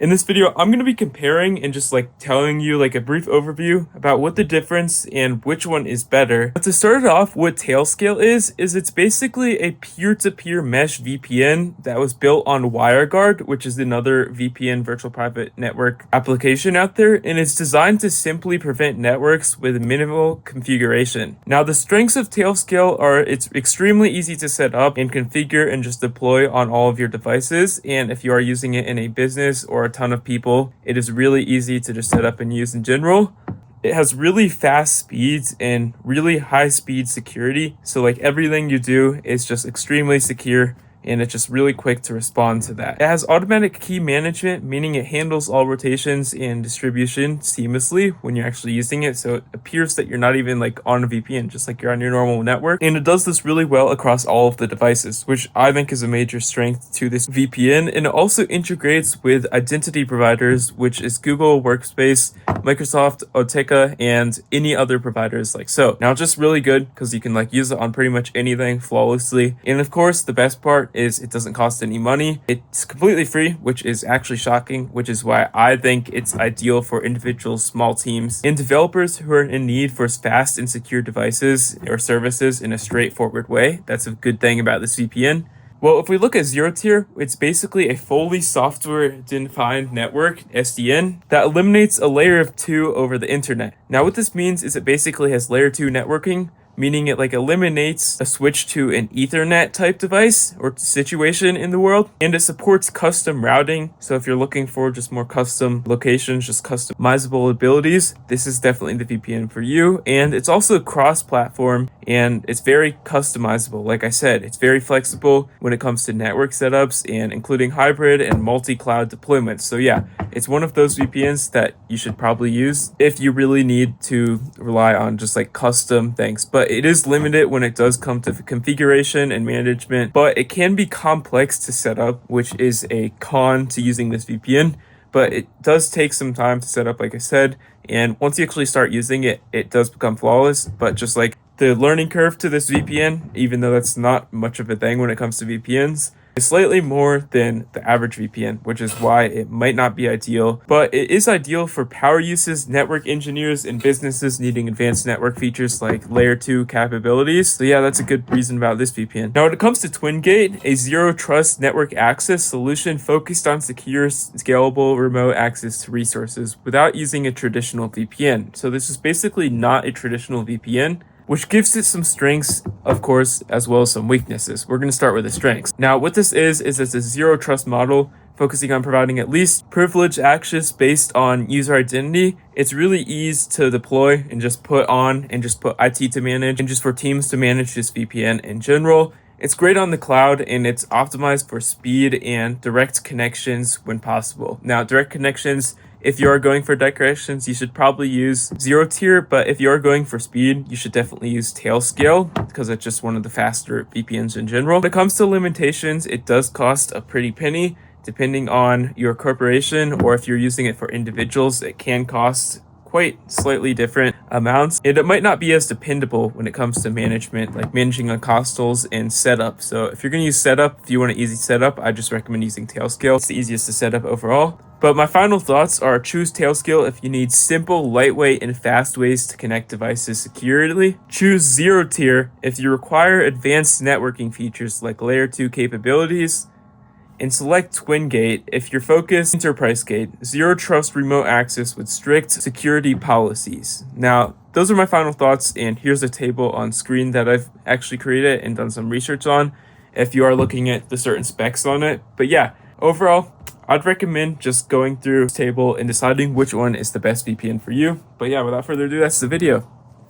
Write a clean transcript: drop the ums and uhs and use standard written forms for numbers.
In this video, I'm going to be comparing and just telling you a brief overview about what the difference and which one is better. But to start it off, what Tailscale is it's basically a peer-to-peer mesh VPN that was built on WireGuard, which is another VPN virtual private network application out there, and it's designed to simply prevent networks with minimal configuration. Now, the strengths of Tailscale are it's extremely easy to set up and configure and just deploy on all of your devices, and if you are using it in a business or a ton of people, it is really easy to just set up and use in general. It has really fast speeds and really high speed security, so everything you do is just extremely secure, and it's just really quick to respond to that. It has automatic key management, meaning it handles all rotations and distribution seamlessly when you're actually using it, so it appears that you're not even on a VPN, just like you're on your normal network. And it does this really well across all of the devices, which I think is a major strength to this VPN. And it also integrates with identity providers, which is Google Workspace, Microsoft Autica, and any other providers like so. Now, just really good because you can use it on pretty much anything flawlessly. And of course, the best part is it doesn't cost any money. It's completely free, which is actually shocking, which is why I think it's ideal for individual small teams and developers who are in need for fast and secure devices or services in a straightforward way. That's a good thing about this VPN. Well, if we look at Zerotier, it's basically a fully software-defined network, SDN, that eliminates a layer of 2 over the internet. Now, what this means is it basically has layer 2 networking, meaning it eliminates a switch to an Ethernet type device or situation in the world, and it supports custom routing. So if you're looking for just more custom locations, just customizable abilities, this is definitely the VPN for you. And it's also cross-platform, and it's very customizable. Like I said, it's very flexible when it comes to network setups and including hybrid and multi-cloud deployments. So yeah, it's one of those VPNs that you should probably use if you really need to rely on just custom things. But it is limited when it does come to configuration and management, but it can be complex to set up, which is a con to using this VPN. But it does take some time to set up, like I said, and once you actually start using it, it does become flawless. But just the learning curve to this VPN, even though that's not much of a thing when it comes to VPNs, is slightly more than the average VPN, which is why it might not be ideal, but it is ideal for power users, network engineers, and businesses needing advanced network features like layer 2 capabilities. So yeah, that's a good reason about this VPN. Now, when it comes to Twingate, a zero trust network access solution focused on secure, scalable remote access to resources without using a traditional VPN. So this is basically not a traditional VPN, which gives it some strengths, of course, as well as some weaknesses. We're going to start with the strengths. Now, what this is it's a zero trust model focusing on providing at least privileged access based on user identity. It's really easy to deploy and just put on and just put IT to manage and just for teams to manage this VPN in general. It's great on the cloud, and it's optimized for speed and direct connections when possible. Now, direct connections, if you are going for direct connections, you should probably use Zerotier, but if you are going for speed, you should definitely use Tailscale because it's just one of the faster VPNs in general. When it comes to limitations, it does cost a pretty penny. Depending on your corporation or if you're using it for individuals, it can cost quite slightly different amounts, and it might not be as dependable when it comes to management, like managing on costals and setup. So if you're going to use setup, if you want an easy setup, I just recommend using Tailscale. It's the easiest to set up overall. But my final thoughts are choose Tailscale if you need simple, lightweight, and fast ways to connect devices securely. Choose Zerotier if you require advanced networking features like layer 2 capabilities. And select Twingate if your focus enterprise gate, zero trust remote access with strict security policies. Now, those are my final thoughts, and here's a table on screen that I've actually created and done some research on if you are looking at the certain specs on it. But yeah, overall, I'd recommend just going through this table and deciding which one is the best VPN for you. But yeah, without further ado, that's the video.